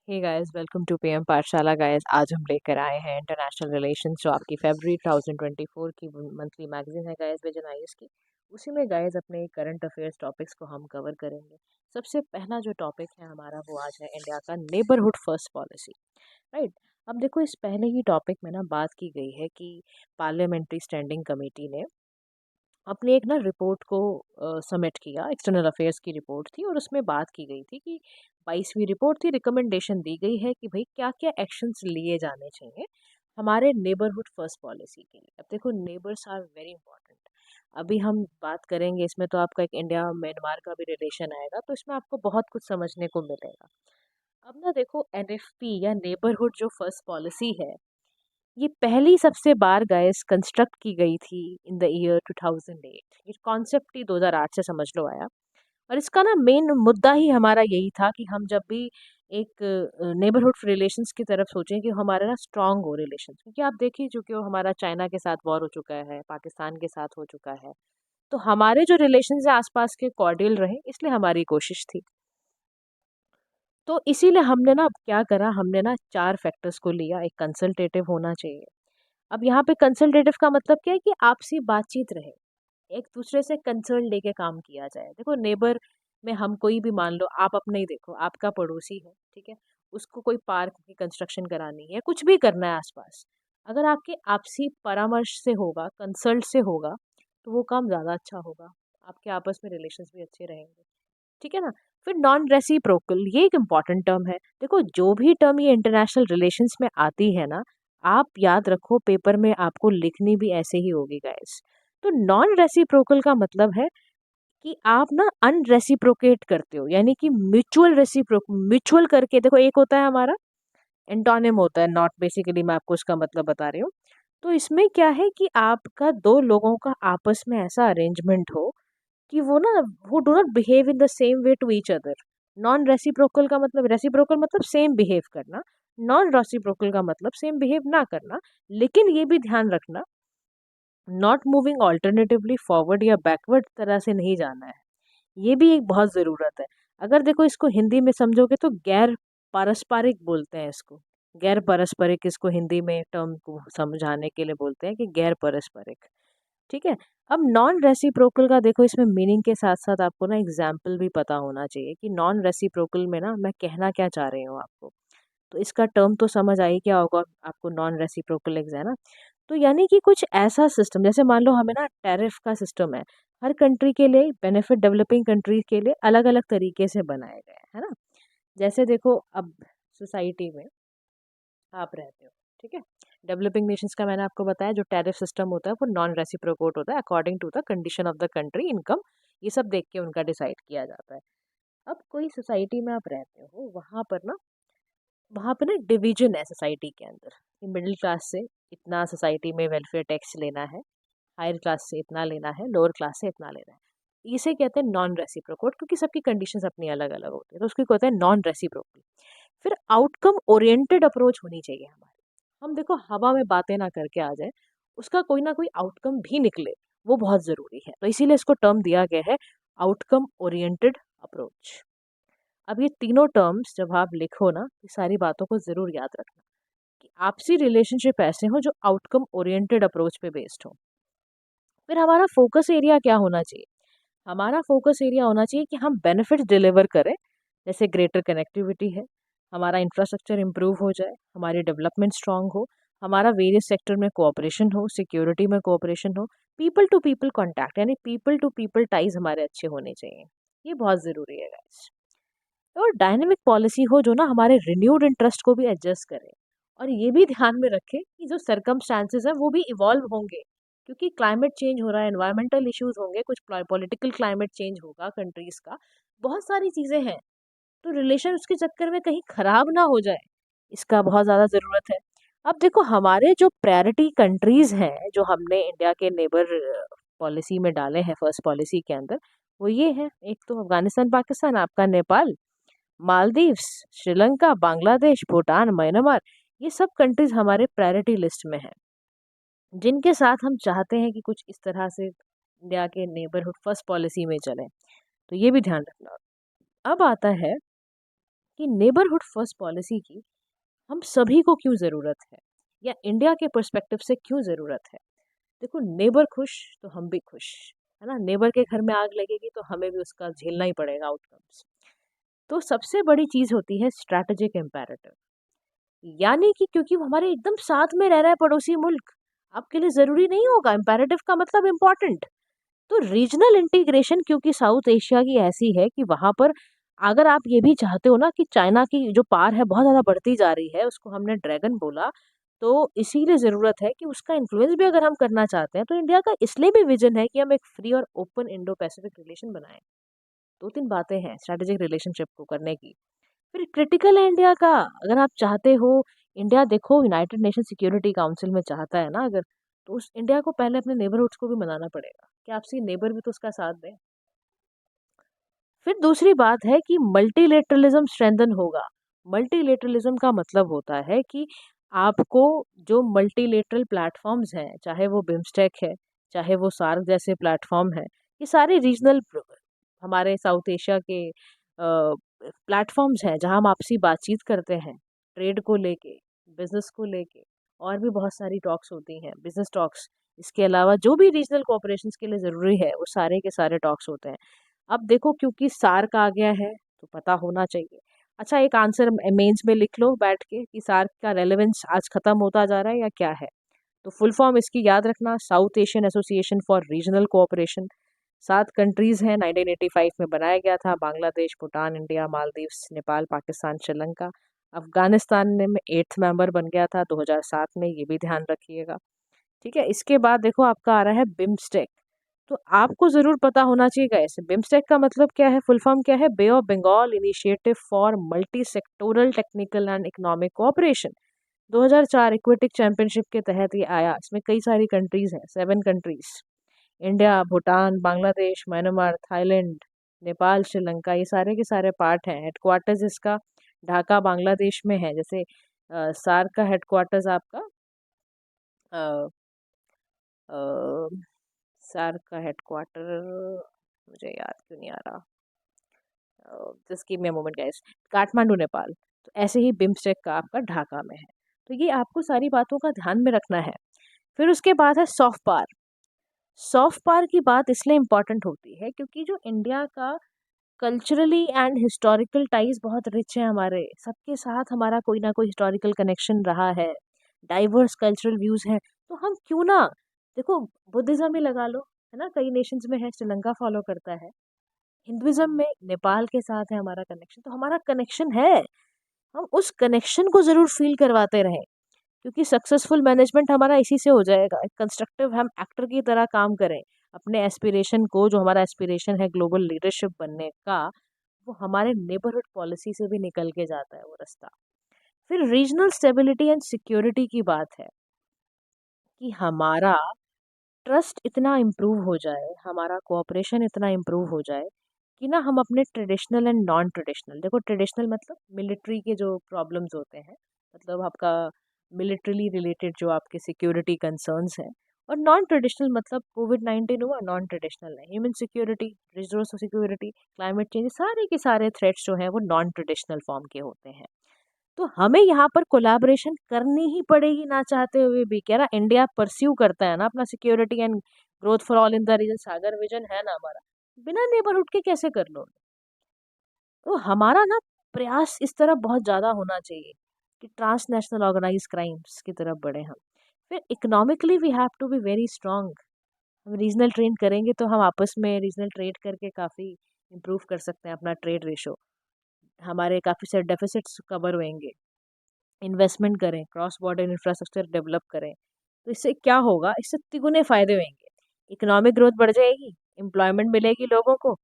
Hey guys, welcome to PM Pathshala. Guys, आज हम लेकर आए हैं इंटरनेशनल रिलेशंस, जो आपकी फरवरी 2024 की मंथली मैगजीन है गाइस, विजन आईएएस की। उसी में गाइस अपने करंट अफेयर्स टॉपिक्स को हम कवर करेंगे। सबसे पहला जो टॉपिक है हमारा वो आज है इंडिया का नेबरहुड फर्स्ट पॉलिसी। राइट। अब देखो, इस पहले ही टॉपिक में ना बात की गई है कि पार्लियामेंट्री स्टैंडिंग कमेटी ने अपनी एक ना रिपोर्ट को सबमिट किया। एक्सटर्नल अफेयर्स की रिपोर्ट थी और उसमें बात की गई थी कि 22वीं रिपोर्ट थी। रिकमेंडेशन दी गई है कि भाई क्या क्या एक्शंस लिए जाने चाहिए हमारे नेबरहुड फर्स्ट पॉलिसी के लिए। अब देखो, नेबर्स आर वेरी इंपॉर्टेंट। अभी हम बात करेंगे इसमें, तो आपका एक इंडिया म्यांमार का भी रिलेशन आएगा, तो इसमें आपको बहुत कुछ समझने को मिलेगा। अब ना देखो, एनएफपी या नेबरहुड जो फर्स्ट पॉलिसी है, ये पहली सबसे बार गाइस कंस्ट्रक्ट की गई थी इन द ईयर 2008। ये कॉन्सेप्ट ही 2008 से समझ लो आया। और इसका ना मेन मुद्दा ही हमारा यही था कि हम जब भी एक नेबरहुड रिलेशंस की तरफ सोचें कि हमारा ना स्ट्रांग हो रिलेशंस, क्योंकि आप देखिए चुके हो हमारा चाइना के साथ वॉर हो चुका है, पाकिस्तान के साथ हो चुका है। तो हमारे जो रिलेशंस है आसपास के कॉर्डियल रहे, इसलिए हमारी कोशिश थी। तो इसीलिए हमने ना अब क्या करा, हमने ना 4 फैक्टर्स को लिया। एक कंसल्टेटिव होना चाहिए। अब यहाँ पे कंसल्टेटिव का मतलब क्या है कि आपसी बातचीत रहे, एक दूसरे से कंसल्ट लेके काम किया जाए। देखो, नेबर में हम कोई भी मान लो, आप अपने ही देखो, आपका पड़ोसी है, ठीक है, उसको कोई पार्क की कंस्ट्रक्शन करानी है, कुछ भी करना है आसपास, अगर आपके आपसी परामर्श से होगा, कंसल्ट से होगा, तो वो काम ज़्यादा अच्छा होगा। आपके आपस में रिलेशंस भी अच्छे रहेंगे, ठीक है ना। फिर नॉन रेसिप्रोकल, ये एक इम्पॉर्टेंट टर्म है। देखो, जो भी टर्म ये इंटरनेशनल रिलेशंस में आती है ना, आप याद रखो, पेपर में आपको लिखनी भी ऐसे ही होगी गाइस। तो नॉन रेसिप्रोकल का मतलब है कि आप ना अनरेसिप्रोकेट करते हो, यानी कि म्यूचुअल म्यूचुअल करके। देखो, एक होता है हमारा एंटोनिम होता है नॉट, बेसिकली मैं आपको उसका मतलब बता रही हूँ। तो इसमें क्या है कि आपका दो लोगों का आपस में ऐसा अरेंजमेंट हो कि वो ना, वो do not behave in the same way to each other. Non reciprocal का मतलब, रेसिप्रोकल मतलब सेम बिहेव करना, नॉन रेसिप्रोकल का मतलब सेम बिहेव ना करना। लेकिन ये भी ध्यान रखना, नॉट मूविंग ऑल्टरनेटिवली फॉरवर्ड या बैकवर्ड तरह से नहीं जाना है। ये भी एक बहुत ज़रूरत है। अगर देखो इसको हिंदी में समझोगे तो गैर पारस्परिक बोलते हैं इसको। गैर पारस्परिक इसको हिंदी में टर्म को समझाने के लिए बोलते हैं कि गैर पारस्परिक। ठीक है। अब नॉन रेसिप्रोकल का देखो, इसमें मीनिंग के साथ साथ आपको ना एग्जाम्पल भी पता होना चाहिए कि नॉन रेसिप्रोकल में ना मैं कहना क्या चाह रही हूँ आपको। तो इसका टर्म तो समझ आई क्या होगा आपको, नॉन रेसिप्रोकल है ना। तो यानी कि कुछ ऐसा सिस्टम, जैसे मान लो हमें ना टैरिफ का सिस्टम है, हर कंट्री के लिए बेनिफिट, डेवलपिंग कंट्रीज के लिए अलग अलग तरीके से बनाए गए हैं, है ना। जैसे देखो, अब सोसाइटी में आप रहते हो, ठीक है। डेवलपिंग नेशंस का मैंने आपको बताया, जो टैरिफ सिस्टम होता है वो नॉन रेसिप्रोकेट होता है, according to the condition of the country, income, ये सब देख के उनका डिसाइड किया जाता है। अब कोई सोसाइटी में आप रहते हो, वहाँ पे ना डिवीजन है सोसाइटी के अंदर कि मिडिल क्लास से इतना सोसाइटी में वेलफेयर टैक्स लेना है, हायर क्लास से इतना लेना है, लोअर क्लास से इतना लेना है। इसे कहते हैं नॉन रेसिप्रोकेट, क्योंकि सबकी कंडीशंस अपनी अलग अलग होती है, तो उसको कहते हैं नॉन रेसिप्रोकल। फिर आउटकम ओरिएंटेड अप्रोच होनी चाहिए हमारी। हम देखो हवा में बातें ना करके आ जाए, उसका कोई ना कोई आउटकम भी निकले, वो बहुत ज़रूरी है। तो इसीलिए इसको टर्म दिया गया है आउटकम ओरिएंटेड अप्रोच। अब ये तीनों टर्म्स जब आप लिखो ना, ये सारी बातों को ज़रूर याद रखना कि आपसी रिलेशनशिप ऐसे हो जो आउटकम ओरिएंटेड अप्रोच पे बेस्ड हो। फिर हमारा फोकस एरिया क्या होना चाहिए? हमारा फोकस एरिया होना चाहिए कि हम बेनिफिट्स डिलीवर करें। जैसे ग्रेटर कनेक्टिविटी है, हमारा इंफ्रास्ट्रक्चर इंप्रूव हो जाए, हमारी डेवलपमेंट स्ट्रांग हो, हमारा वेरियस सेक्टर में कोऑपरेशन हो, सिक्योरिटी में कोऑपरेशन हो, पीपल टू पीपल कॉन्टैक्ट, यानी पीपल टू पीपल टाइज हमारे अच्छे होने चाहिए। ये बहुत ज़रूरी है गाइस। और डायनेमिक पॉलिसी हो जो ना हमारे रिन्यूड इंटरेस्ट को भी एडजस्ट करे, और ये भी ध्यान में रखे कि जो सरकमस्टांसेस हैं वो भी इवॉल्व होंगे, क्योंकि क्लाइमेट चेंज हो रहा है, एनवायरमेंटल इश्यूज होंगे, कुछ पॉलिटिकल क्लाइमेट चेंज होगा कंट्रीज का, बहुत सारी चीज़ें हैं। तो रिलेशन उसके चक्कर में कहीं खराब ना हो जाए, इसका बहुत ज़्यादा ज़रूरत है। अब देखो, हमारे जो प्रायोरिटी कंट्रीज़ हैं जो हमने इंडिया के नेबर पॉलिसी में डाले हैं फर्स्ट पॉलिसी के अंदर, वो ये हैं। एक तो अफगानिस्तान, पाकिस्तान, आपका नेपाल, मालदीव्स, श्रीलंका, बांग्लादेश, भूटान, म्यांमार, ये सब कंट्रीज हमारे प्रायोरिटी लिस्ट में हैं, जिनके साथ हम चाहते हैं कि कुछ इस तरह से इंडिया के नेबरहुड फर्स्ट पॉलिसी में चलें। तो ये भी ध्यान रखना। अब आता है कि नेबरहुड फर्स्ट पॉलिसी की हम सभी को क्यों ज़रूरत है, या इंडिया के पर्सपेक्टिव से क्यों ज़रूरत है। देखो, नेबर खुश तो हम भी खुश, है ना। नेबर के घर में आग लगेगी तो हमें भी उसका झेलना ही पड़ेगा आउटकम्स। तो सबसे बड़ी चीज़ होती है स्ट्रैटेजिक इम्पेरेटिव, यानी कि क्योंकि वो हमारे एकदम साथ में रह रहा है पड़ोसी मुल्क, आपके लिए ज़रूरी नहीं होगा। इम्पेरेटिव का मतलब इम्पोर्टेंट। तो रीजनल इंटीग्रेशन, क्योंकि साउथ एशिया की ऐसी है कि वहाँ पर अगर आप ये भी चाहते हो ना कि चाइना की जो पार है बहुत ज़्यादा बढ़ती जा रही है, उसको हमने ड्रैगन बोला, तो इसीलिए ज़रूरत है कि उसका इन्फ्लुएंस भी अगर हम करना चाहते हैं तो इंडिया का इसलिए भी विजन है कि हम एक फ्री और ओपन इंडो पैसिफिक रिलेशन बनाएं। दो तीन बातें हैं स्ट्रैटेजिक रिलेशनशिप को करने की। फिर क्रिटिकल है इंडिया का, अगर आप चाहते हो, इंडिया देखो यूनाइटेड नेशन सिक्योरिटी काउंसिल में चाहता है ना अगर, तो उस इंडिया को पहले अपने नेबरहुड्स को भी मनाना पड़ेगा कि आपसी नेबर भी तो उसका साथ दें। फिर दूसरी बात है कि मल्टीलेटरलिज्म स्ट्रेंथन होगा। मल्टीलेटरलिज्म का मतलब होता है कि आपको जो मल्टीलेटरल प्लेटफॉर्म्स हैं, चाहे वो बिम्स्टेक है, चाहे वो सार्क जैसे प्लेटफॉर्म है, ये सारे रीजनल हमारे साउथ एशिया के प्लेटफॉर्म्स हैं जहां हम आपसी बातचीत करते हैं, ट्रेड को लेके, बिजनेस को लेके, और भी बहुत सारी टॉक्स होती हैं, बिजनेस टॉक्स। इसके अलावा जो भी रीजनल कोऑपरेशंस के लिए ज़रूरी है वो सारे के सारे टॉक्स होते हैं। अब देखो, क्योंकि सार्क आ गया है तो पता होना चाहिए। अच्छा, एक आंसर मेंस में लिख लो बैठ के कि सार्क का रेलेवेंस आज खत्म होता जा रहा है या क्या है। तो फुल फॉर्म इसकी याद रखना, south Asian association for regional cooperation. 7 countries हैं, 1985 में बनाया गया था। बांग्लादेश, भूटान, इंडिया, मालदीव्स, नेपाल, पाकिस्तान, श्रीलंका। अफगानिस्तान में 8th मेंबर बन गया था 2007 में, ये भी ध्यान रखिएगा। ठीक है, इसके बाद देखो आपका आ रहा है बिम्स्टेक। तो आपको ज़रूर पता होना चाहिए गाइस, बिम्स्टेक का मतलब क्या है, फुल फॉर्म क्या है, bay of Bengal initiative for multi sectoral technical and economic cooperation. 2004 aquatic championship के तहत ये आया। इसमें कई सारी कंट्रीज हैं, 7 countries. India, Bhutan, Bangladesh, Myanmar, Thailand, Nepal, Sri Lanka, ये सारे के सारे पार्ट हैं। हेडक्वार्टर्स इसका ढाका बांग्लादेश में है। जैसे सार्क का हेडक्वार्टर्स आपका अ, अ, सार्क का हेडक्वार्टर मुझे याद क्यों नहीं आ रहा, just give me a moment guys, Kathmandu, Nepal. तो ऐसे ही बिम्स्टेक का आपका ढाका में है। तो ये आपको सारी बातों का ध्यान में रखना है। फिर उसके बाद है सॉफ्ट पावर। सॉफ्ट पावर की बात इसलिए इम्पॉर्टेंट होती है क्योंकि जो इंडिया का कल्चरली एंड हिस्टोरिकल टाइज बहुत रिच है, हमारे सबके साथ हमारा कोई ना कोई हिस्टोरिकल कनेक्शन रहा है, डाइवर्स कल्चरल व्यूज हैं। तो हम क्यों ना, देखो, बुद्धिज्म ही लगा लो, है ना, कई नेशंस में है, श्रीलंका फॉलो करता है। हिंदुइज्म में नेपाल के साथ है हमारा कनेक्शन, तो हमारा कनेक्शन है, हम उस कनेक्शन को जरूर फील करवाते रहें। क्योंकि सक्सेसफुल मैनेजमेंट हमारा इसी से हो जाएगा, एक कंस्ट्रक्टिव हम एक्टर की तरह काम करें। अपने एस्पिरेशन को, जो हमारा एस्पिरेशन है ग्लोबल लीडरशिप बनने का, वो हमारे नेबरहुड पॉलिसी से भी निकल के जाता है वो रास्ता। फिर रीजनल स्टेबिलिटी एंड सिक्योरिटी की बात है कि हमारा ट्रस्ट इतना इम्प्रूव हो जाए, हमारा कोऑपरेशन इतना इम्प्रूव हो जाए कि ना हम अपने ट्रेडिशनल एंड नॉन ट्रेडिशनल, देखो ट्रेडिशनल मतलब मिलिट्री के जो प्रॉब्लम्स होते हैं, मतलब आपका मिलिट्रीली रिलेटेड जो आपके सिक्योरिटी कंसर्न्स हैं, और नॉन ट्रेडिशनल मतलब कोविड-19 हुआ, नॉन ट्रेडिशनल है human security, resource security, climate change, सारे के सारे थ्रेट्स जो हैं वो नॉन ट्रेडिशनल फॉर्म के होते हैं। तो हमें यहाँ पर कोलैबोरेशन करनी ही पड़ेगी ना चाहते हुए भी। कह रहा इंडिया परस्यू करता है ना अपना security and growth for all in the region, Sagar vision है ना हमारा, बिना नेबरहुड के कैसे कर लो। तो हमारा ना प्रयास इस तरफ बहुत ज़्यादा होना चाहिए कि ट्रांसनेशनल ऑर्गेनाइज क्राइम्स की तरफ बढ़े हम। फिर economically we have to be very strong. हम रीजनल ट्रेड करेंगे तो हम आपस में रीजनल ट्रेड करके काफ़ी इम्प्रूव कर सकते हैं अपना ट्रेड रेशो, हमारे काफ़ी सारे डेफिसिट्स कवर होंगे। इन्वेस्टमेंट करें, क्रॉस बॉर्डर इंफ्रास्ट्रक्चर डेवलप करें, तो इससे क्या होगा, इससे तिगुने फ़ायदे होंगे। इकोनॉमिक ग्रोथ बढ़ जाएगी, एम्प्लॉयमेंट मिलेगी लोगों को,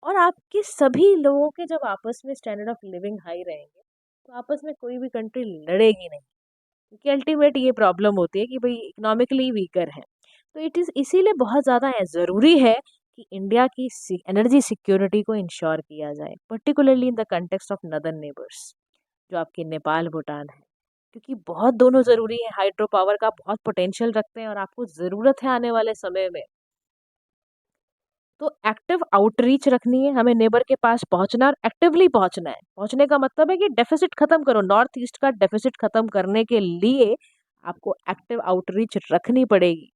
और आपके सभी लोगों के जब आपस में स्टैंडर्ड ऑफ लिविंग हाई रहेंगे तो आपस में कोई भी कंट्री लड़ेगी नहीं। क्योंकि अल्टीमेट ये प्रॉब्लम होती है कि भाई इकोनॉमिकली वीकर है। तो इट इज़ इसीलिए बहुत ज़्यादा ज़रूरी है कि इंडिया की एनर्जी सिक्योरिटी को इंश्योर किया जाए, particularly in the context of northern neighbours, जो आपके नेपाल, भूटान है। क्योंकि बहुत दोनों ज़रूरी है, हाइड्रो पावर का बहुत पोटेंशियल रखते हैं और आपको ज़रूरत है आने वाले समय में। तो एक्टिव आउटरीच रखनी है, हमें नेबर के पास पहुंचना और एक्टिवली पहुंचना है। पहुंचने का मतलब है कि डेफिसिट खत्म करो, नॉर्थ ईस्ट का डेफिसिट खत्म करने के लिए आपको एक्टिव आउटरीच रखनी पड़ेगी।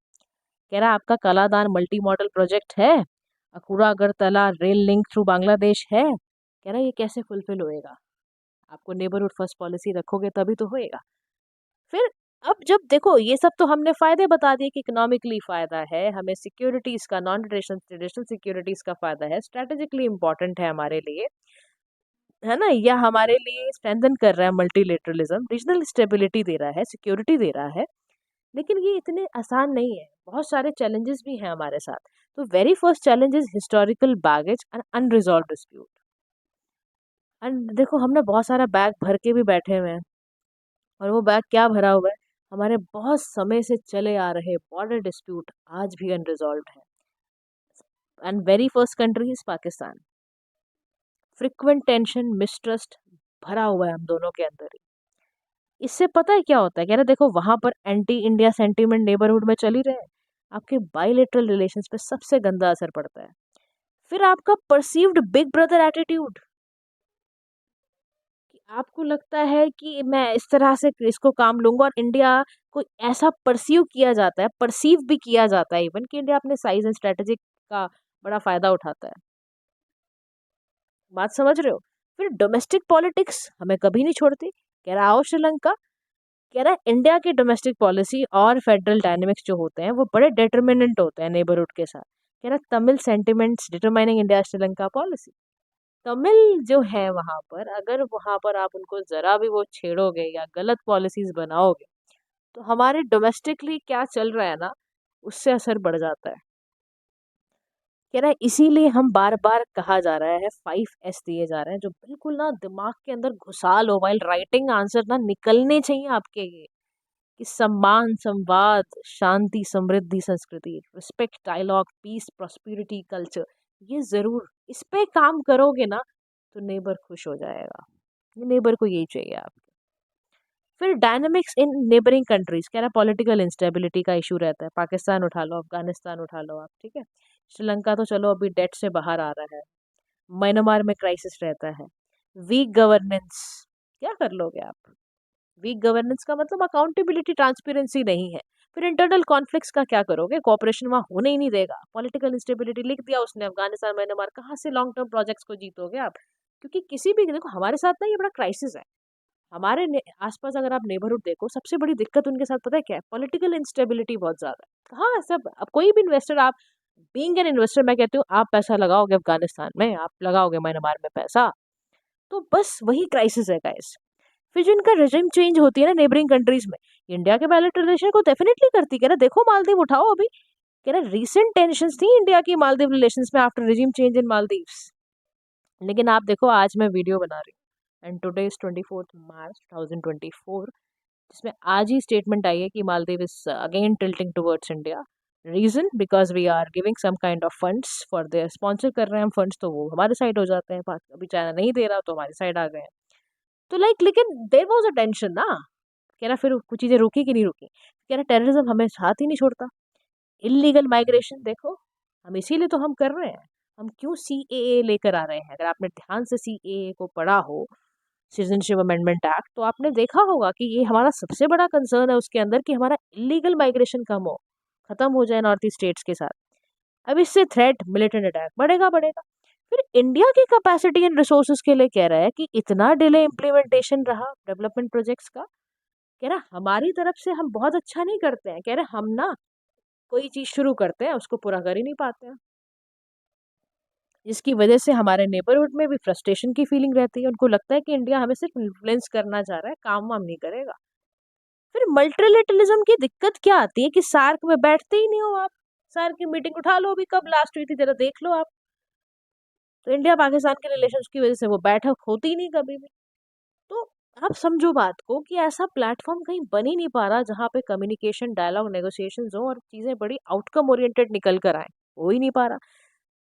कह रहा आपका कालादान मल्टी मॉडल प्रोजेक्ट है, Akhaura Agartala rail link through Bangladesh है, कह रहा ये कैसे फुलफिल होएगा? आपको नेबरहुड फर्स्ट पॉलिसी रखोगे तभी तो होएगा। फिर अब जब देखो ये सब तो हमने फायदे बता दिए कि इकोनॉमिकली फायदा है, हमें सिक्योरिटीज का, नॉन ट्रेडिशनल ट्रेडिशनल सिक्योरिटीज का फायदा है, स्ट्रेटेजिकली इंपॉर्टेंट है हमारे लिए, है ना, या हमारे लिए स्ट्रेंथन कर रहा है मल्टीलेटरलिज्म, रीजनल स्टेबिलिटी दे रहा है, सिक्योरिटी दे रहा है। लेकिन ये इतने आसान नहीं है, बहुत सारे चैलेंजेस भी हैं हमारे साथ। तो very first challenge is historical baggage and unresolved dispute. And देखो हम ना बहुत सारा बैग भर के भी बैठे हुए हैं, और वो बैग क्या भरा हुआ है, हमारे बहुत समय से चले आ रहे बॉर्डर डिस्प्यूट आज भी अनरिजॉल्व है। And very first country is Pakistan. Frequent tension, mistrust भरा हुआ है हम दोनों के अंदर ही। इससे पता है क्या होता है, कह रहे देखो वहां पर एंटी इंडिया सेंटीमेंट नेबरहुड में चल ही रहे हैं, आपके बायलेटरल रिलेशंस पे सबसे गंदा असर पड़ता है। फिर आपका परसीव्ड बिग ब्रदर एटीट्यूड, कि आपको लगता है कि मैं इस तरह से इसको काम लूंगा, और इंडिया को ऐसा परसीव किया जाता है, परसीव भी किया जाता है इवन, कि इंडिया अपने साइज एंड स्ट्रेटेजिक का बड़ा फायदा उठाता है। बात समझ रहे हो? फिर डोमेस्टिक पॉलिटिक्स हमें कभी नहीं छोड़ती, कह रहा आओ श्रीलंका, कह रहा है इंडिया की डोमेस्टिक पॉलिसी और फेडरल डायनेमिक्स जो होते हैं वो बड़े डिटर्मिनेंट होते हैं नेबरहुड के साथ। कह रहा Tamil sentiments determining India Sri Lanka policy. Tamil जो है वहां पर, अगर वहां पर आप उनको जरा भी वो छेड़ोगे या गलत पॉलिसीज बनाओगे, तो हमारे डोमेस्टिकली क्या चल रहा है ना, उससे असर बढ़ जाता है। कह रहा है इसीलिए हम बार बार कहा जा रहा है 5S दिए जा रहे हैं, जो बिल्कुल ना दिमाग के अंदर घुसा लो, वाइल राइटिंग आंसर ना निकलने चाहिए आपके ये, कि सम्मान, संवाद, शांति, समृद्धि, संस्कृति, respect, dialogue, peace, prosperity, culture, ये जरूर इस पे काम करोगे ना, तो नेबर खुश हो जाएगा। नेबर को यही चाहिए आपके। फिर डायनामिक्स इन नेबरिंग कंट्रीज, कह रहा पॉलिटिकल इंस्टेबिलिटी का इशू रहता है, पाकिस्तान उठा लो, अफगानिस्तान उठा लो आप, ठीक है, श्रीलंका तो चलो अभी डेट से बाहर आ रहा है, म्यांमार में क्राइसिस रहता है, वीक गवर्नेंस, क्या कर लोगे आप? वीक गवर्नेंस का मतलब अकाउंटेबिलिटी, ट्रांसपेरेंसी नहीं है। फिर इंटरनल कॉन्फ्लिक्ट्स का क्या करोगे, कॉपरेशन वहां होने ही नहीं देगा, पॉलिटिकल इंस्टेबिलिटी लिख दिया उसने, अफगानिस्तान, म्यांमार, कहाँ से लॉन्ग टर्म प्रोजेक्ट्स को जीतोगे आप? क्योंकि किसी भी, देखो हमारे साथ ना ये बड़ा क्राइसिस है, हमारे आसपास अगर आप नेबरहुड देखो, सबसे बड़ी दिक्कत उनके साथ पता है क्या है? पॉलिटिकल इंस्टेबिलिटी बहुत ज्यादा है। हाँ सब, अब कोई भी इन्वेस्टर, आप बीइंग एन इन्वेस्टर, मैं कहती हूँ आप पैसा लगाओगे अफगानिस्तान में, आप लगाओगे म्यांमार में पैसा, तो बस वही क्राइसिस है गाइस। फिर जो इनका रेजिम चेंज होती है ना नेबरिंग कंट्रीज में, इंडिया के बायलैटरल रिलेशन को डेफिनेटली करती, कह रहा देखो मालदीव उठाओ अभी, कह रहा रिसेंट टेंशंस थी इंडिया की मालदीव रिलेशंस में after regime change in Maldives. लेकिन आप देखो आज मैं वीडियो बना रही हूँ, एंड टुडे इज 24 मार्च 2024, जिसमें आज ही स्टेटमेंट आई है कि Maldives is again tilting towards India. Reason because we are giving some kind of funds for there, sponsor कर रहे हैं हम फंड्स, तो वो हमारे साइड हो जाते हैं, अभी चाइना नहीं दे रहा तो हमारी साइड आ गए हैं। तो लाइक लेकिन देयर वाज अ टेंशन ना, कह रहा फिर कुछ चीजें रुकी कि नहीं रुकी, कह रहा टेररिज्म हमें साथ ही नहीं छोड़ता, इलीगल माइग्रेशन देखो, हम इसीलिए तो हम कर रहे हैं, हम क्यों सीएए लेकर आ रहे हैं। अगर आपने ध्यान से सीएए को पढ़ा हो, सिटीजनशिप अमेंडमेंट एक्ट, तो आपने देखा होगा कि ये हमारा सबसे बड़ा कंसर्न है उसके अंदर, कि हमारा इलीगल माइग्रेशन कम हो, खत्म हो जाए नॉर्थ ईस्ट स्टेट्स के साथ। अब इससे थ्रेट, मिलिटेंट अटैक बढ़ेगा बढ़ेगा। फिर इंडिया की कैपेसिटी एंड रिसोर्सेज के लिए कह रहा है कि इतना डिले इम्प्लीमेंटेशन रहा डेवलपमेंट प्रोजेक्ट्स का, कह रहा हमारी तरफ से हम बहुत अच्छा नहीं करते हैं, कह रहे हम ना कोई चीज शुरू करते हैं उसको पूरा कर ही नहीं पाते हैं, जिसकी वजह से हमारे नेबरहुड में भी फ्रस्ट्रेशन की फीलिंग रहती है, उनको लगता है कि इंडिया हमें सिर्फ इन्फ्लुएंस करना चाह रहा है, काम वाम नहीं करेगा। फिर मल्टीलेटरलिज्म की दिक्कत क्या आती है, कि सार्क में बैठते ही नहीं हो आप, सार्क की मीटिंग उठा लो, अभी कब लास्ट हुई थी जरा देख लो आप, तो इंडिया पाकिस्तान के रिलेशंस की वजह से वो बैठक होती ही नहीं कभी भी। तो आप समझो बात को, कि ऐसा प्लेटफॉर्म कहीं बन ही नहीं पा रहा जहाँ पे कम्युनिकेशन, डायलॉग, नेगोशिएशन हो और चीजें बड़ी आउटकम ओरिएंटेड निकल कर आए, हो ही नहीं पा रहा।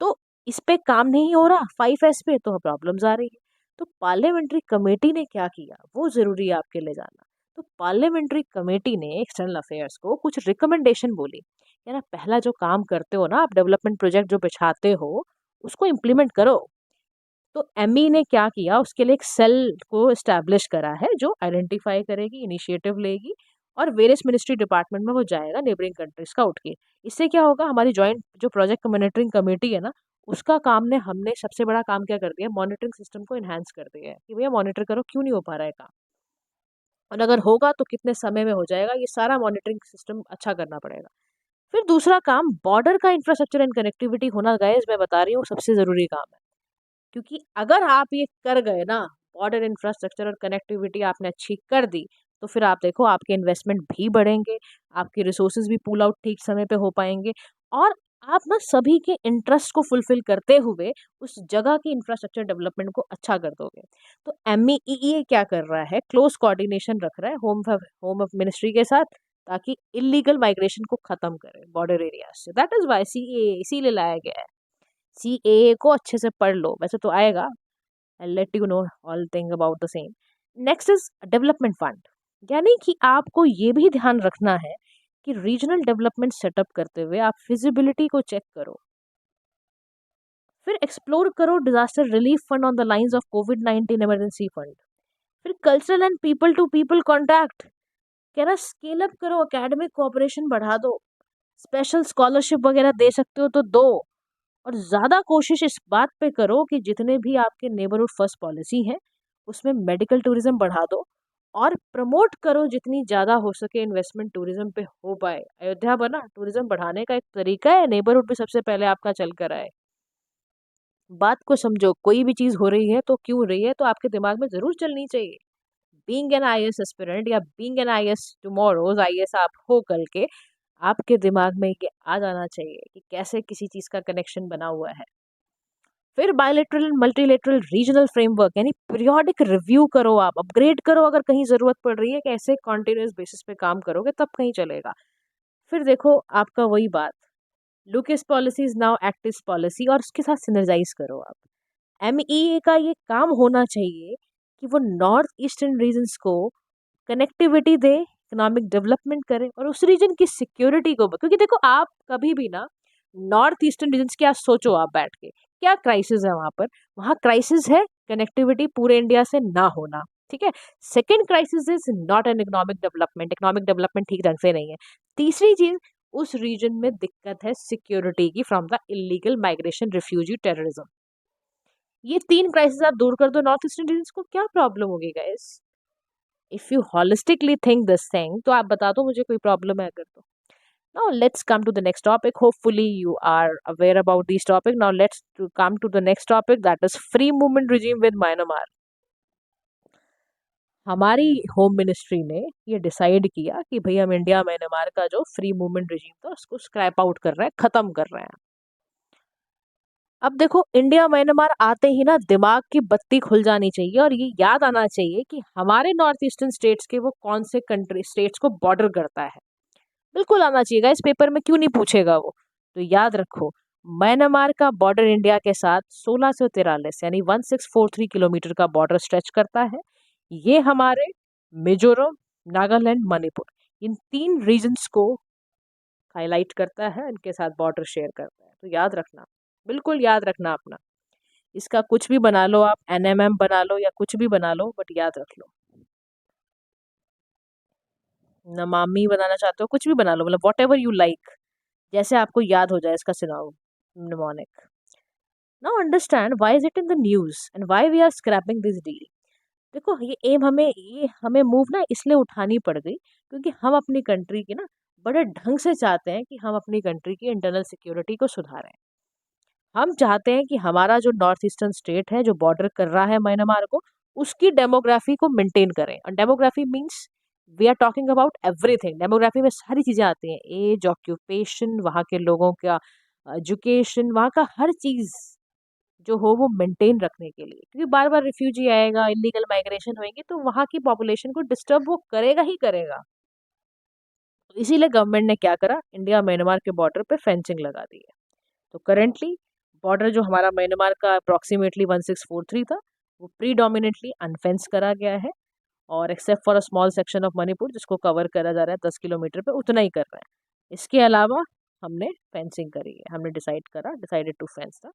तो इस पे काम नहीं हो रहा 5S पे, तो प्रॉब्लम्स आ रही है। तो पार्लियामेंट्री कमेटी ने क्या किया, वो जरूरी है आपके लिए जानना। तो पार्लियामेंट्री कमेटी ने एक्सटर्नल अफेयर्स को कुछ रिकमेंडेशन बोली, यार पहला जो काम करते हो ना आप, डेवलपमेंट प्रोजेक्ट जो बिछाते हो उसको इम्प्लीमेंट करो। तो एमई ने क्या किया, उसके लिए एक सेल को इस्टेब्लिश करा है जो आइडेंटिफाई करेगी, इनिशिएटिव लेगी और वेरियस मिनिस्ट्री डिपार्टमेंट में वो जाएगा नेबरिंग कंट्रीज का उठ के। इससे क्या होगा, हमारी जॉइंट जो प्रोजेक्ट मॉनिटरिंग कमेटी है ना, उसका काम ने हमने सबसे बड़ा काम क्या कर दिया, मॉनिटरिंग सिस्टम को इन्हांस कर दिया है कि भैया मॉनिटर करो क्यों नहीं हो पा रहा है काम, और अगर होगा तो कितने समय में हो जाएगा, ये सारा मॉनिटरिंग सिस्टम अच्छा करना पड़ेगा। फिर दूसरा काम, बॉर्डर का इंफ्रास्ट्रक्चर एंड कनेक्टिविटी होना गाइस, मैं बता रही हूँ सबसे जरूरी काम है। क्योंकि अगर आप ये कर गए ना, बॉर्डर इंफ्रास्ट्रक्चर और कनेक्टिविटी आपने अच्छी कर दी, तो फिर आप देखो आपके इन्वेस्टमेंट भी बढ़ेंगे, आपके रिसोर्सेज भी पुल आउट ठीक समय पे हो पाएंगे, और आप ना सभी के इंटरेस्ट को फुलफिल करते हुए उस जगह की इंफ्रास्ट्रक्चर डेवलपमेंट को अच्छा कर दोगे। तो एमईई क्या कर रहा है, क्लोज कोऑर्डिनेशन रख रहा है होम मिनिस्ट्री के साथ, ताकि इलीगल माइग्रेशन को खत्म करे बॉर्डर एरिया से। दैट इज वाई सीएए इसीलिए लाया गया है। सीएए को अच्छे से पढ़ लो, वैसे तो आएगा, I'll let you know all thing about the same. Next is development fund, यानी कि आपको ये भी ध्यान रखना है कि रीजनल डेवलपमेंट सेटअप करते हुए आप फिजिबिलिटी को चेक करो। फिर एक्सप्लोर करो disaster relief fund on the lines of कोविड-19 इमरजेंसी फंड। फिर cultural and people to people contact, कह रहा स्केल अप करो, एकेडमिक कोऑपरेशन बढ़ा दो, स्पेशल स्कॉलरशिप वगैरह दे सकते हो तो दो, और ज़्यादा कोशिश इस बात पे करो कि जितने भी आपके नेबरहुड फर्स्ट पॉलिसी है उसमें मेडिकल टूरिज्म बढ़ा दो, और प्रमोट करो जितनी ज़्यादा हो सके इन्वेस्टमेंट टूरिज्म पे हो पाए। अयोध्या बना टूरिज्म बढ़ाने का एक तरीका है, नेबरहुड भी सबसे पहले आपका चल कर आए। बात को समझो, कोई भी चीज़ हो रही है तो क्यों हो रही है, तो आपके दिमाग में ज़रूर चलनी चाहिए। बीइंग एन आईएएस एस्पिरेंट या being an IAS tomorrow's IAS आप हो कल के, आपके दिमाग में ये आ जाना चाहिए कि कैसे किसी चीज़ का कनेक्शन बना हुआ है। फिर bilateral and multilateral regional framework, यानी पीरियोडिक रिव्यू करो, आप अपग्रेड करो अगर कहीं ज़रूरत पड़ रही है, कि ऐसे कॉन्टिन्यूस बेसिस पे काम करोगे तब कहीं चलेगा। फिर देखो आपका वही बात, लुक इस पॉलिसी इज नाउ एक्ट इस पॉलिसी, और उसके साथ सिनर्जाइज करो आप। एमईए का ये काम होना चाहिए कि वो नॉर्थ ईस्टर्न रीजन्स को कनेक्टिविटी दे, इकोनॉमिक डेवलपमेंट करे, और उस रीजन की सिक्योरिटी को, क्योंकि देखो आप कभी भी ना नॉर्थ ईस्टर्न रीजन की आज सोचो आप बैठ के, क्या क्राइसिस है वहां पर, वहां क्राइसिस है कनेक्टिविटी पूरे इंडिया से ना होना। ठीक है, second crisis is not an economic development, economic development ठीक ढंग से नहीं है। तीसरी चीज, उस रीजन में दिक्कत है सिक्योरिटी की from the illegal migration, refugee, terrorism. ये तीन क्राइसिस आप दूर कर दो नॉर्थ ईस्टर्न रीजन को, क्या प्रॉब्लम होगी guys? If you holistically think this thing, तो आप बता दो मुझे कोई प्रॉब्लम है अगर तो। Now let's come to the next topic. Hopefully you are aware about these topics. Now let's come to the next topic, that is free movement regime with Myanmar. हमारी होम मिनिस्ट्री ने ये decide किया कि भाई हम India Myanmar का जो free movement regime था उसको स्क्रैप आउट कर रहे हैं, खत्म कर रहे हैं। अब देखो, इंडिया म्यांमार आते ही ना दिमाग की बत्ती खुल जानी चाहिए, और ये याद आना चाहिए कि हमारे नॉर्थ ईस्टर्न स्टेट्स के वो कौन से कंट्री स्टेट्स को बॉर्डर करता है। बिल्कुल आना चाहिए, इस पेपर में क्यों नहीं पूछेगा वो। तो याद रखो, म्यांमार का बॉर्डर इंडिया के साथ 1643 यानी 1643 किलोमीटर का बॉर्डर स्ट्रेच करता है। ये हमारे मिजोरम, नागालैंड, मणिपुर, इन तीन रीजन्स को हाईलाइट करता है, इनके साथ बॉर्डर शेयर करता है। तो याद रखना, बिल्कुल याद रखना अपना, इसका कुछ भी बना लो आप, एनएमएम बना लो या कुछ भी बना लो, बट याद रख लो। नमामि बनाना चाहते हो, कुछ भी बना लो, मतलब वॉट एवर यू लाइक, जैसे आपको याद हो जाए इसका सुनाओ mnemonic. Now understand why is it in the news and why we are scrapping this deal. देखो ये हमें मूव ना इसलिए उठानी पड़ गई क्योंकि हम अपनी कंट्री की ना बड़े ढंग से चाहते हैं कि हम अपनी कंट्री की इंटरनल सिक्योरिटी को सुधारें। हम चाहते हैं कि हमारा जो नॉर्थ ईस्टर्न स्टेट है जो बॉर्डर कर रहा है म्यांमार को, उसकी डेमोग्राफी को मेंटेन करें। और demography means we are talking about everything. Demography में सारी चीजें आती हैं, एज, ऑक्यूपेशन, वहाँ के लोगों का एजुकेशन, वहाँ का हर चीज जो हो वो मेंटेन रखने के लिए, क्योंकि बार बार रिफ्यूजी आएगा, इलीगल माइग्रेशन होएगी, तो वहाँ की पॉपुलेशन को डिस्टर्ब वो करेगा ही करेगा। तो इसीलिए गवर्नमेंट ने क्या करा, इंडिया म्यांमार के बॉर्डर पे फेंसिंग लगा दी है। तो करेंटली बॉर्डर जो हमारा म्यांमार का अप्रोक्सीमेटली 1643 था, वो प्रीडोमिनेटली अनफेंस करा गया है, और except for a small section of Manipur जिसको कवर करा जा रहा है 10 किलोमीटर पे, उतना ही कर रहा है। इसके अलावा हमने फेंसिंग करी है, हमने डिसाइडेड टू फेंस था।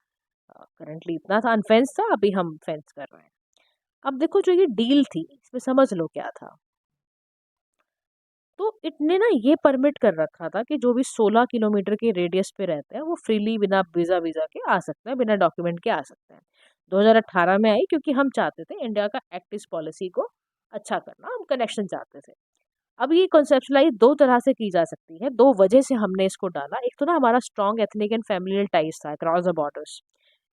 करंटली इतना था अनफेंस था, अभी हम फेंस कर रहे हैं। अब देखो जो ये डील थी इसमें समझ लो क्या था। तो इतने ना ये परमिट कर रखा था कि जो भी 16 किलोमीटर के रेडियस पे रहते हैं वो फ्रीली बिना वीज़ा के आ सकते हैं, बिना डॉक्यूमेंट के आ सकते हैं। 2018 में आई क्योंकि हम चाहते थे इंडिया का एक्ट ईस्ट पॉलिसी को अच्छा करना, हम कनेक्शन चाहते थे। अब ये कॉन्सेप्शलाइज दो तरह से की जा सकती है, दो वजह से हमने इसको डाला। एक तो ना हमारा strong ethnic and familial ties था अक्रॉस द बॉर्डर्स,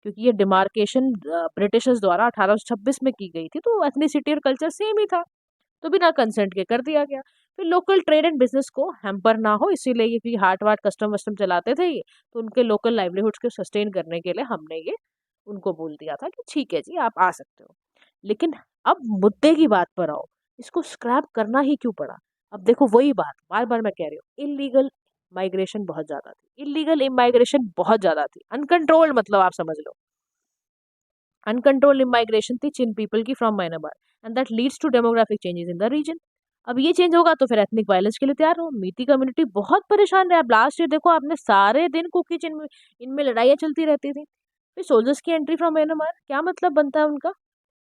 क्योंकि ये डिमार्केशन ब्रिटिशर्स द्वारा 1826 में की गई थी, तो एथनिसिटी और कल्चर सेम ही था, तो बिना कंसेंट के कर दिया गया। फिर लोकल ट्रेड एंड बिजनेस को हैम्पर ना हो इसीलिए, क्योंकि हाट वाट कस्टम वस्टम चलाते थे ये, तो उनके लोकल लाइवलीहुड्स को सस्टेन करने के लिए हमने ये उनको बोल दिया था कि ठीक है जी आप आ सकते हो। लेकिन अब मुद्दे की बात पर आओ, इसको स्क्रैप करना ही क्यों पड़ा? अब देखो वही बात बार बार मैं कह रही हूँ, इलीगल माइग्रेशन बहुत ज़्यादा थी, इलीगल इमाइग्रेशन बहुत ज़्यादा थी, अनकंट्रोल्ड, मतलब आप समझ लो अनकंट्रोल्ड इमाइग्रेशन थी चिन पीपल की from Myanmar, and that leads to demographic changes in the region. अब ये चेंज होगा तो फिर एथनिक वायलेंस के लिए तैयार हो। मीती कम्युनिटी बहुत परेशान रहा। लास्ट ईयर देखो आपने, सारे दिन कुकी चिन में इनमें लड़ाइयाँ चलती रहती थी। फिर सोल्जर्स की एंट्री फ्रॉम म्यांमार, क्या मतलब बनता है उनका?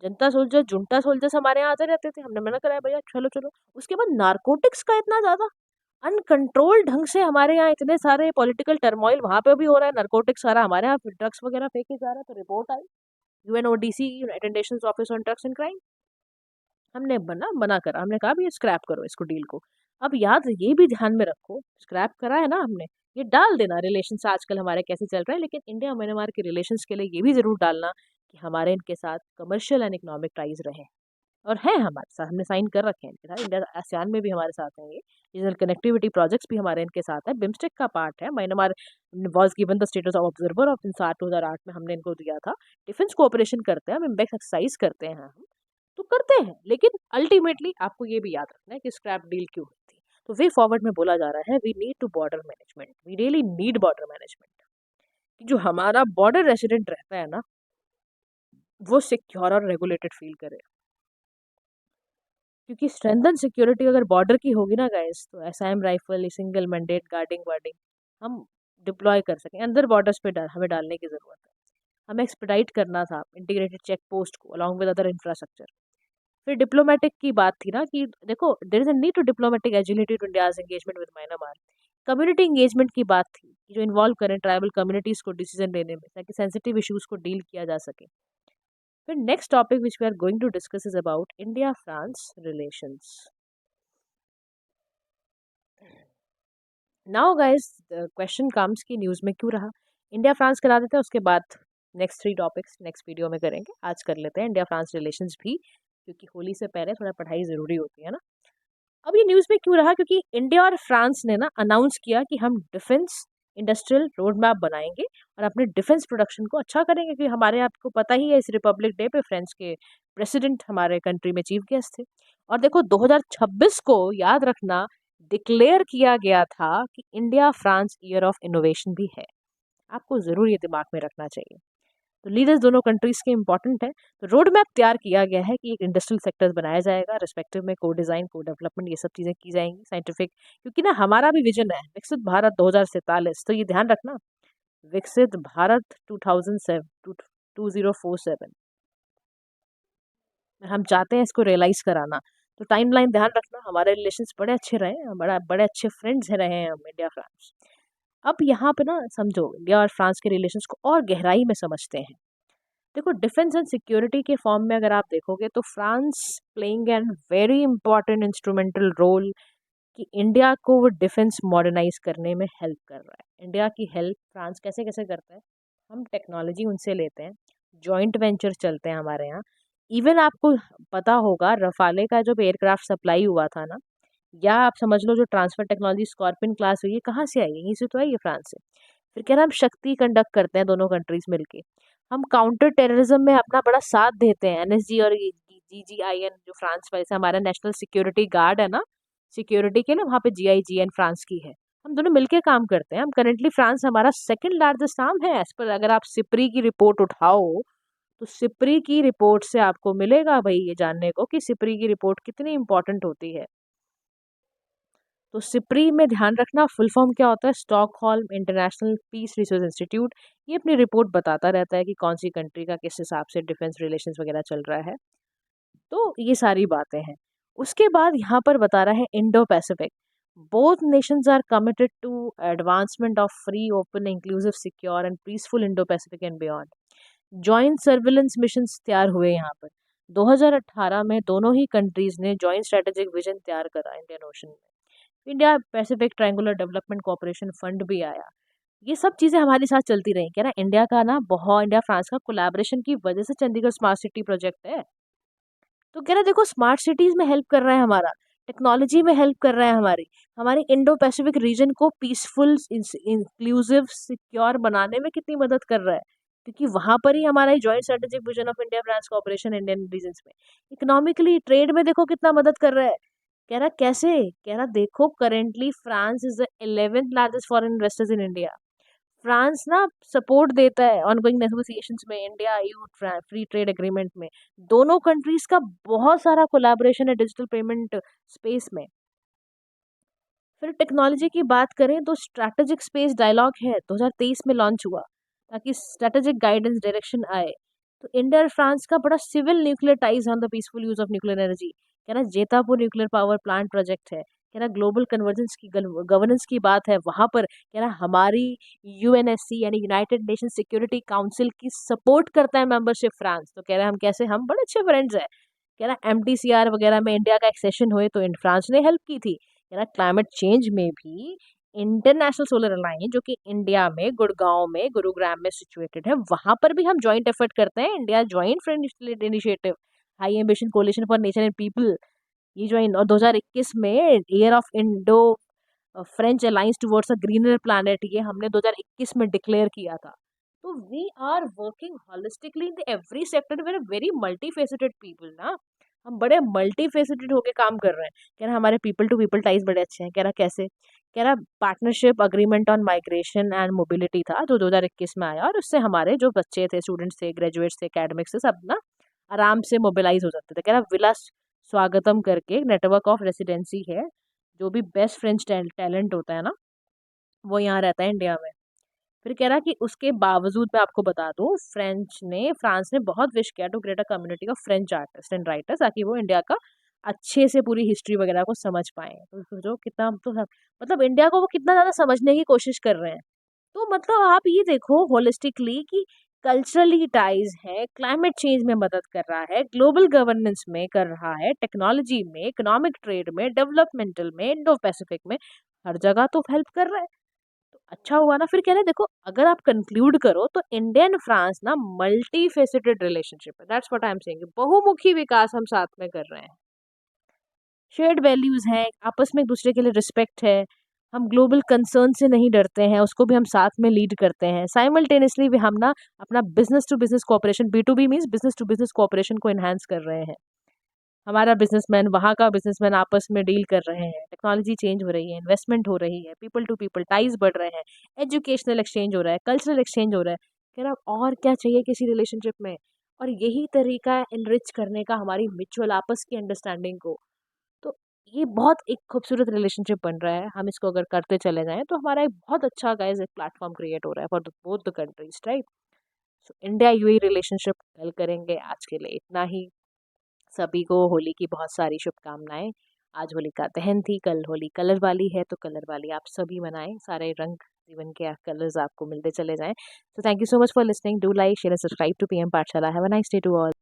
जनता सोल्जर, जुंटा सोल्जर्स हमारे यहाँ आते रहते थे, हमने मना कराया भैया चलो चलो। उसके बाद नारकोटिक्स का इतना ज्यादा अनकंट्रोल्ड ढंग से हमारे यहाँ इतने सारे पॉलिटिकल टर्मोइल वहां पे भी हो रहा है, नारकोटिक्स सारा हमारे यहाँ ड्रग्स वगैरह फेंके जा रहा है, तो report I UNODC, United Nations office on drugs and crime. हमने मना करा, हमने कहा भी स्क्रैप करो इसको, डील को। अब याद ये भी ध्यान में रखो, स्क्रैप करा है ना हमने, ये डाल देना रिलेशंस आजकल हमारे कैसे चल रहे हैं, लेकिन इंडिया म्यांमार के रिलेशंस के लिए ये भी जरूर डालना कि हमारे इनके साथ कमर्शियल एंड इकोनॉमिक टाइज रहे, और हैं हमारे साथ, हमने साइन कर रखे हैं इनके साथ। इंडिया आसियान में भी हमारे साथ हैं, ये रीजनल कनेक्टिविटी प्रोजेक्ट्स भी हमारे इनके साथ है, बिम्स्टेक का पार्ट है। Myanmar was given the status of observer of Insar 2008 में, हमने इनको दिया था। डिफेंस कोऑपरेशन करते हैं हम, इम्बेक्स एक्सरसाइज करते हैं हम, तो करते हैं, लेकिन अल्टीमेटली आपको ये भी याद रखना है कि स्क्रैप डील क्यों हुई थी। तो वे फॉरवर्ड में बोला जा रहा है we need to border management, we really need border management, कि जो हमारा बॉर्डर रेसिडेंट रहता है ना वो सिक्योर और रेगुलेटेड फील करे, क्योंकि स्ट्रेंथन सिक्योरिटी अगर बॉर्डर की होगी ना गाइस, तो SIM rifle, single mandate guarding warding हम डिप्लॉय कर सकें अंदर बॉर्डर्स पे, हमें डालने की ज़रूरत है। हमें एक्सपेडाइट करना था इंटीग्रेटेड चेक पोस्ट को अलॉन्ग विद अदर इंफ्रास्ट्रक्चर। फिर डिप्लोमेटिक की बात थी ना, कि देखो there is a need to diplomatic agility to India's engagement with Myanmar. Community engagement की बात थी कि जो इन्वॉल्व करें ट्राइबल कम्युनिटीज को डिसीजन लेने में, ताकि सेंसिटिव इश्यूज को डील किया जा सके। फिर next topic which we are going to discuss is about India France relations. Now guys the question comes कि न्यूज़ में क्यों रहा। इंडिया फ्रांस करा देते हैं, उसके बाद नेक्स्ट 3 टॉपिक्स नेक्स्ट वीडियो में करेंगे। आज कर लेते हैं इंडिया फ्रांस रिलेशंस भी, क्योंकि होली से पहले थोड़ा पढ़ाई ज़रूरी होती है ना। अब ये न्यूज़ में क्यों रहा, क्योंकि इंडिया और फ्रांस ने ना अनाउंस किया कि हम डिफेंस इंडस्ट्रियल रोड मैप बनाएंगे और अपने डिफेंस प्रोडक्शन को अच्छा करेंगे, क्योंकि हमारे आपको पता ही है इस रिपब्लिक डे पे फ्रांस के प्रेसिडेंट हमारे कंट्री में चीफ गेस्ट थे। और देखो 2026 को याद रखना डिक्लेयर किया गया था कि India France year of innovation भी है, आपको ज़रूर ये दिमाग में रखना चाहिए। तो लीडर्स दोनों कंट्रीज़ के इंपॉर्टेंट हैं। तो रोड मैप तैयार किया गया है कि एक इंडस्ट्रियल सेक्टर्स बनाया जाएगा, रिस्पेक्टिव में को डिज़ाइन को डेवलपमेंट ये सब चीज़ें की जाएंगी साइंटिफिक, क्योंकि ना हमारा भी विजन है विकसित भारत 2047, तो ये ध्यान रखना विकसित भारत 2047 हम चाहते हैं इसको रियलाइज़ कराना। तो टाइमलाइन ध्यान रखना, हमारे रिलेशंस बड़े अच्छे रहे हैं, बड़े अच्छे फ्रेंड्स रहे हैं हम इंडिया फ्रांस। अब यहाँ पे ना समझो इंडिया और फ्रांस के रिलेशंस को और गहराई में समझते हैं। देखो डिफेंस एंड सिक्योरिटी के फॉर्म में अगर आप देखोगे तो France playing an very important instrumental role, कि इंडिया को वो डिफेंस मॉडर्नाइज करने में हेल्प कर रहा है। इंडिया की हेल्प फ्रांस कैसे कैसे करता है, हम टेक्नोलॉजी उनसे लेते हैं, जॉइंट वेंचर चलते हैं हमारे यहाँ। इवन आपको पता होगा रफाले का जब एयरक्राफ्ट सप्लाई हुआ था ना, या आप समझ लो जो ट्रांसफर टेक्नोलॉजी स्कॉर्पियन क्लास हुई है, कहाँ से आई है? यहीं से तो आई है, फ्रांस से। फिर कह रहे हैं हम शक्ति कंडक्ट करते हैं दोनों कंट्रीज मिलके, हम काउंटर टेररिज्म में अपना बड़ा साथ देते हैं। एनएसजी और जीजीआईएन जो फ्रांस वाले से हमारा नेशनल सिक्योरिटी गार्ड है ना, सिक्योरिटी के लिए वहाँ पे जीआईजीएन फ्रांस की है, हम दोनों मिलके काम करते हैं। हम करेंटली फ्रांस हमारा सेकंड लार्जेस्ट आर्म है एज पर, अगर आप सिप्री की रिपोर्ट उठाओ तो सिप्री की रिपोर्ट से आपको मिलेगा भाई ये जानने को कि सिप्री की रिपोर्ट कितनी इंपॉर्टेंट होती है। तो सिप्री में ध्यान रखना फुल फॉर्म क्या होता है, Stockholm International Peace Research Institute. ये अपनी रिपोर्ट बताता रहता है कि कौन सी कंट्री का किस हिसाब से डिफेंस रिलेशंस वगैरह चल रहा है। तो ये सारी बातें हैं। उसके बाद यहाँ पर बता रहा है Indo Pacific, both nations are committed to advancement of free open inclusive secure and peaceful Indo Pacific and beyond. Joint surveillance mission तैयार हुए यहाँ पर। 2018 में दोनों ही कंट्रीज ने जॉइंट स्ट्रेटेजिक विजन तैयार करा इंडियन ओशन में। India Pacific triangular development cooperation fund भी आया। ये सब चीजें हमारे साथ चलती रही। कह रहा इंडिया का ना बहुत, इंडिया फ्रांस का कोलैबोरेशन की वजह से चंडीगढ़ स्मार्ट सिटी प्रोजेक्ट है। तो कह रहा देखो स्मार्ट सिटीज में हेल्प कर रहा है हमारा, टेक्नोलॉजी में हेल्प कर रहा है हमारी, हमारे इंडो पैसिफिक रीजन को पीसफुल इंक्लूसिव सिक्योर बनाने में कितनी मदद कर रहा है, क्योंकि वहां पर ही हमारा joint strategic vision of India France cooperation Indian regions में। इकोनॉमिकली ट्रेड में देखो कितना मदद कर रहा है। कह रहा कैसे, कह रहा देखो currently France is the 11th largest foreign investors in India. France ना सपोर्ट देता है ऑनगोइंग नेगोशिएशंस में, India EU free trade agreement में। दोनों कंट्रीज का बहुत सारा कोलैबोरेशन है डिजिटल पेमेंट स्पेस में। फिर टेक्नोलॉजी की बात करें तो स्ट्रैटेजिक स्पेस डायलॉग है, 2023 में लॉन्च हुआ ताकि स्ट्रैटेजिक गाइडेंस डायरेक्शन आए। तो इंडिया और फ्रांस का बड़ा civil nuclear ties on the peaceful use of nuclear energy. कह रहा Jaitapur nuclear power plant project है। कह रहा ग्लोबल कन्वर्जेंस की गवर्नेंस की बात है वहां पर। कह रहा हमारी यूएनएससी यानी यूनाइटेड नेशन सिक्योरिटी काउंसिल की सपोर्ट करता है मेंबरशिप फ्रांस। तो कह रहा हम कैसे, हम बड़े अच्छे फ्रेंड्स हैं। कह रहा एमटीसीआर वगैरह में इंडिया का एक सेशन हुए तो फ्रांस ने हेल्प की थी। कह रहा क्लाइमेट चेंज में भी इंटरनेशनल सोलर अलायंस जो कि इंडिया में गुड़गांव में गुरुग्राम में सिचुएटेड है, वहां पर भी हम जॉइंट एफर्ट करते हैं। India joint friend initiative high ambition coalition for nature and people, ये ज्वाइन। और 2021 में year of Indo French alliance towards a greener planet, ये हमने 2021 में डिक्लेयर किया था। तो we are working holistically in the every sector, we are very multifaceted people ना, हम बड़े मल्टीफेसिटेड होके काम कर रहे हैं। कह रहा हमारे पीपल टू पीपल टाइज बड़े अच्छे हैं। कह रहा कैसे, कह रहा partnership agreement on migration and mobility था जो 2021 में आया, और उससे हमारे जो बच्चे थे, स्टूडेंट्स थे, ग्रेजुएट्स थे, एकेडमिक्स थे, सब ना आराम से मोबिलाइज हो सकते थे। कह रहा विलास स्वागतम करके नेटवर्क ऑफ रेसिडेंसी है, जो भी बेस्ट फ्रेंच टैलेंट होता है ना वो यहाँ रहता है इंडिया में। फिर कह रहा कि उसके बावजूद मैं आपको बता दूं, फ्रांस ने बहुत विश किया to create a community of French artist and writers, ताकि वो इंडिया का अच्छे से पूरी हिस्ट्री वगैरह को समझ पाए। तो सोचो कितना, तो मतलब इंडिया को वो कितना ज़्यादा समझने की कोशिश कर रहे हैं। तो मतलब आप ये देखो होलिस्टिकली कि कल्चरली टाइज है, क्लाइमेट चेंज में मदद कर रहा है, ग्लोबल गवर्नेंस में कर रहा है, टेक्नोलॉजी में, इकोनॉमिक ट्रेड में, डेवलपमेंटल में, इंडो पैसिफिक में, हर जगह तो हेल्प कर रहा है। तो अच्छा हुआ ना। फिर कह रहे हैं देखो अगर आप कंक्लूड करो तो इंडियन फ्रांस ना मल्टी फेसिटेड रिलेशनशिप है, that's what I am saying. बहुमुखी विकास हम साथ में कर रहे हैं, शेयर्ड वैल्यूज हैं, आपस में एक दूसरे के लिए रिस्पेक्ट है, हम ग्लोबल कंसर्न से नहीं डरते हैं, उसको भी हम साथ में लीड करते हैं। साइमल्टेनियसली भी हम ना अपना business to business cooperation, B2B means business to business cooperation को एनहांस कर रहे हैं। हमारा बिजनेसमैन वहाँ का बिजनेसमैन आपस में डील कर रहे हैं, टेक्नोलॉजी चेंज हो रही है, इन्वेस्टमेंट हो रही है, पीपल टू पीपल टाइज बढ़ रहे हैं, एजुकेशनल एक्सचेंज हो रहा है, कल्चरल एक्सचेंज हो रहा है। कह रहा और क्या चाहिए किसी रिलेशनशिप में। और यही तरीका है इनरिच करने का हमारी म्यूचुअल आपस की अंडरस्टैंडिंग को। तो ये बहुत एक खूबसूरत रिलेशनशिप बन रहा है, हम इसको अगर करते चले जाएं तो हमारा एक बहुत अच्छा गाइस एक प्लेटफॉर्म क्रिएट हो रहा है for both the countries, right. So India UAE relationship कल करेंगे, आज के लिए इतना ही। सभी को होली की बहुत सारी शुभकामनाएं। आज होलिका दहन थी, कल होली कलर वाली है, तो कलर वाली आप सभी मनाएं, सारे रंग जीवन के कलर्स आपको मिलते चले जाएं। So thank you so much for listening, do like share and subscribe to PM Pathshala. Have a nice day to all.